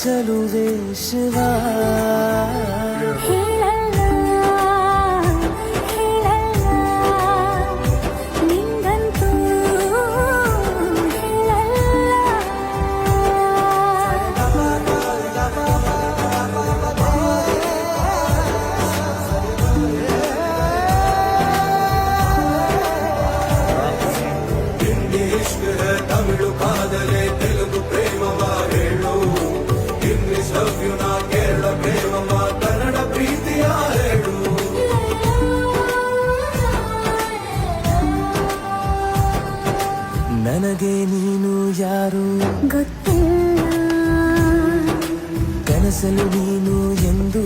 ಚಲುವೆ ಶಿವ ತಮಿಳು ಕಾದಲೆ ತೆಲುಗು ಪ್ರೇಮವ ಹೇಳು English love you ನಾ ಕೇರಳ ಪ್ರೇಮವ ಕನ್ನಡ ಪ್ರೀತಿಯ ಹೇಳು ನನಗೆ ನೀನು ಯಾರು ಗೊತ್ತಿಲ್ಲ ಕನಸಲು ನೀನು ಎಂದು